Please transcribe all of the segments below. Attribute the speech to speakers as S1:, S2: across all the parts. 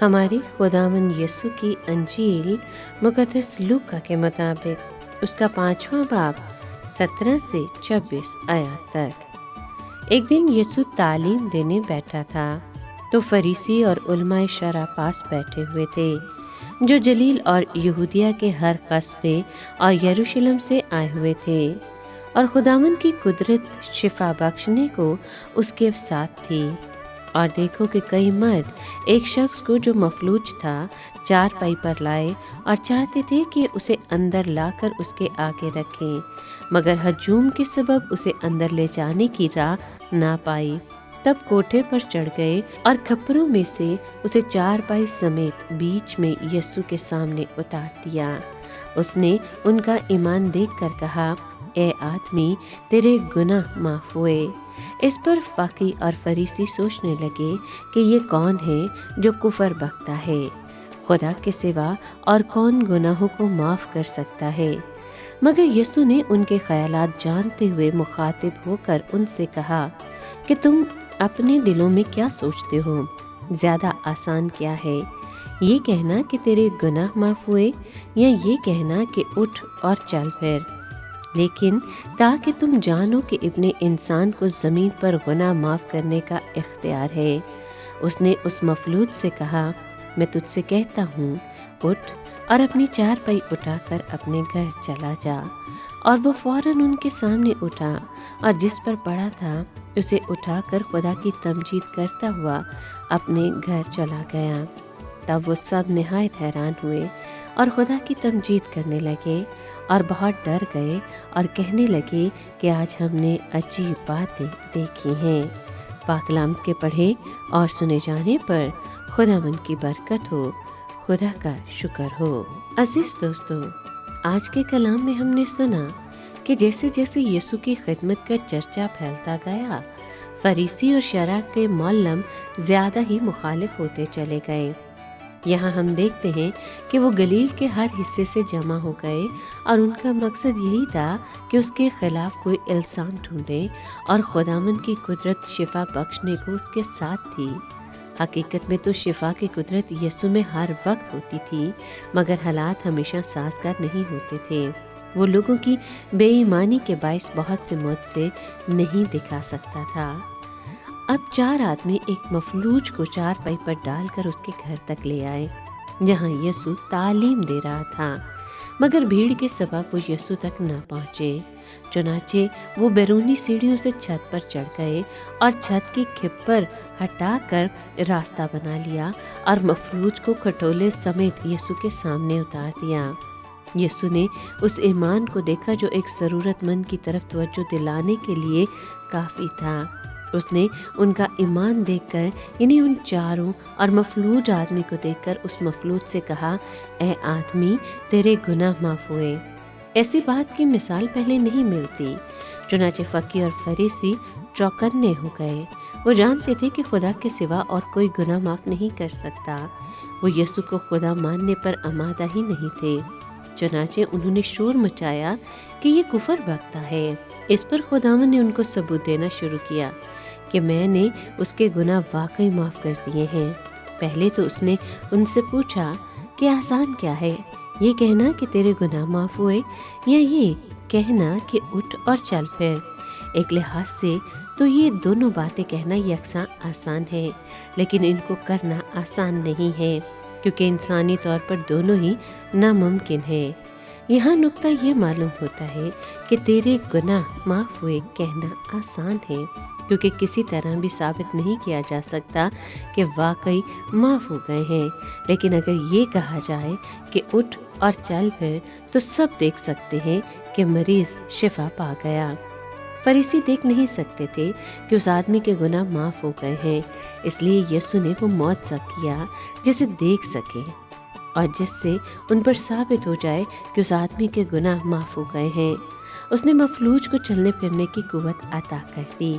S1: ہمارے خداوند یسوع کی انجیل مقدس لوکا کے مطابق اس کا 5واں باب 17 سے 26 آیات تک۔ ایک دن یسوع تعلیم دینے بیٹھا تھا تو فریسی اور علماء شرع پاس بیٹھے ہوئے تھے، جو جلیل اور یہودیہ کے ہر قصبے اور یروشلم سے آئے ہوئے تھے، اور خداوند کی قدرت شفا بخشنے کو اس کے ساتھ تھی۔ اور دیکھو کہ کئی مرد ایک شخص کو جو مفلوج تھا چارپائی پر لائے اور چاہتے تھے کہ اسے اندر لا کر اس کے آگے رکھیں، مگر ہجوم کے سبب اسے اندر لے جانے کی راہ نہ پائی۔ تب کوٹھے پر چڑھ گئے اور کھپروں میں سے اسے چارپائی سمیت بیچ میں یسوع کے سامنے اتار دیا۔ اس نے ان کا ایمان دیکھ کر کہا، اے آدمی، تیرے گناہ معاف ہوئے۔ اس پر فقی اور فریسی سوچنے لگے کہ یہ کون ہے جو کفر بکتا ہے؟ خدا کے سوا اور کون گناہوں کو معاف کر سکتا ہے؟ مگر یسوع نے ان کے خیالات جانتے ہوئے مخاطب ہو کر ان سے کہا کہ تم اپنے دلوں میں کیا سوچتے ہو؟ زیادہ آسان کیا ہے، یہ کہنا کہ تیرے گناہ معاف ہوئے، یا یہ کہنا کہ اٹھ اور چل پھر؟ لیکن تاکہ تم جانو کہ ابن انسان کو زمین پر گناہ معاف کرنے کا اختیار ہے۔ اس نے اس مفلوج سے کہا، میں تجھ سے کہتا ہوں، اٹھ اور اپنی چارپائی اٹھا کر اپنے گھر چلا جا۔ اور وہ فوراً ان کے سامنے اٹھا، اور جس پر پڑا تھا اسے اٹھا کر خدا کی تمجید کرتا ہوا اپنے گھر چلا گیا۔ تب وہ سب نہایت حیران ہوئے اور خدا کی تمجید کرنے لگے، اور بہت ڈر گئے اور کہنے لگے کہ آج ہم نے عجیب باتیں دیکھی ہیں۔ پاک کلام کے پڑھے اور سنے جانے پر خداوند کی برکت ہو، خدا کا شکر ہو۔ عزیز دوستو، آج کے کلام میں ہم نے سنا کہ جیسے جیسے یسوع کی خدمت کا چرچا پھیلتا گیا، فریسی اور شرع کے معلم زیادہ ہی مخالف ہوتے چلے گئے۔ یہاں ہم دیکھتے ہیں کہ وہ گلیل کے ہر حصے سے جمع ہو گئے، اور ان کا مقصد یہی تھا کہ اس کے خلاف کوئی الزام ڈھونڈے، اور خداوند کی قدرت شفا بخشنے کو اس کے ساتھ تھی۔ حقیقت میں تو شفا کی قدرت یسوع میں ہر وقت ہوتی تھی، مگر حالات ہمیشہ سازگار نہیں ہوتے تھے۔ وہ لوگوں کی بے ایمانی کے باعث بہت سے معجزے نہیں دکھا سکتا تھا۔ اب 4 آدمی ایک مفلوج کو چارپائی پر ڈال کر اس کے گھر تک لے آئے، جہاں یسوع تعلیم دے رہا تھا، مگر بھیڑ کے سبب وہ یسوع تک نہ پہنچے۔ چنانچہ وہ بیرونی سیڑھیوں سے چھت پر چڑھ گئے اور چھت کی کھپر ہٹا کر راستہ بنا لیا، اور مفلوج کو کھٹولے سمیت یسوع کے سامنے اتار دیا۔ یسوع نے اس ایمان کو دیکھا جو ایک ضرورت مند کی طرف توجہ دلانے کے لیے کافی تھا۔ اس نے ان کا ایمان دیکھ کر، یعنی ان 4 اور مفلوج آدمی کو دیکھ کر اس مفلوج سے کہا، اے آدمی، تیرے گناہ معاف ہوئے۔ ایسی بات کی مثال پہلے نہیں ملتی۔ چنانچہ فقی اور فریسی چوکنے ہو گئے۔ وہ جانتے تھے کہ خدا کے سوا اور کوئی گناہ معاف نہیں کر سکتا۔ وہ یسوع کو خدا ماننے پر آمادہ ہی نہیں تھے۔ چنانچہ انہوں نے شور مچایا کہ یہ کفر بکتا ہے۔ اس پر خداوند نے ان کو ثبوت دینا شروع کیا کہ میں نے اس کے گناہ واقعی معاف کر دیے ہیں۔ پہلے تو اس نے ان سے پوچھا کہ آسان کیا ہے، یہ کہنا کہ تیرے گناہ معاف ہوئے، یا یہ کہنا کہ اٹھ اور چل پھر؟ ایک لحاظ سے تو یہ دونوں باتیں کہنا یکساں آسان ہے، لیکن ان کو کرنا آسان نہیں ہے، کیونکہ انسانی طور پر دونوں ہی ناممکن ہے۔ یہاں نقطہ یہ معلوم ہوتا ہے کہ تیرے گناہ معاف ہوئے کہنا آسان ہے، کیونکہ کسی طرح بھی ثابت نہیں کیا جا سکتا کہ واقعی معاف ہو گئے ہیں۔ لیکن اگر یہ کہا جائے کہ اٹھ اور چل پھر، تو سب دیکھ سکتے ہیں کہ مریض شفا پا گیا۔ فریسی دیکھ نہیں سکتے تھے کہ اس آدمی کے گناہ معاف ہو گئے ہیں، اس لیے یسوع نے وہ معجزہ کیا جسے دیکھ سکے اور جس سے ان پر ثابت ہو جائے کہ اس آدمی کے گناہ معاف ہو گئے ہیں۔ اس نے مفلوج کو چلنے پھرنے کی قوت عطا کر دی،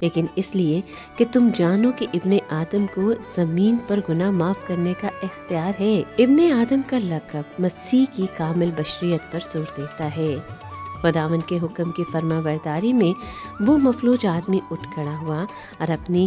S1: لیکن اس لیے کہ تم جانو کہ ابن آدم کو زمین پر گناہ معاف کرنے کا اختیار ہے۔ ابن آدم کا لقب مسیح کی کامل بشریت پر زور دیتا ہے۔ خداوند کے حکم کی فرما برداری میں وہ مفلوج آدمی اٹھ کھڑا ہوا اور اپنی